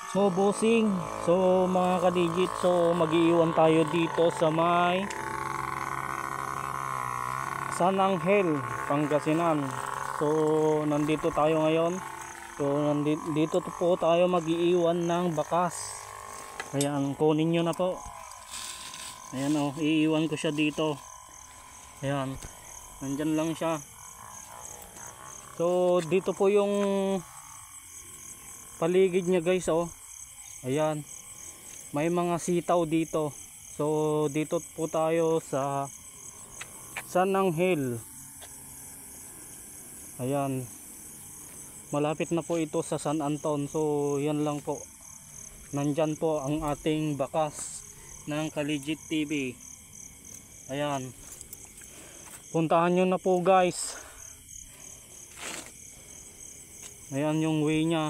So bossing, so mga ka-digit, so mag-iiwan tayo dito sa may San Angel, Pangasinan. So nandito tayo ngayon. So dito po tayo mag-iiwan ng bakas. Ayan, kunin nyo na po. Ayan o, iiwan ko siya dito. Ayan, nandyan lang siya. So dito po yung paligid niya guys oh. Ayan, may mga sitaw dito. So dito po tayo sa San Angel. Ayan, malapit na po ito sa San Anton. So yan lang po, nandyan po ang ating bakas ng Ka-Legit TV. Ayan, puntahan nyo na po guys. Ayan yung way nya.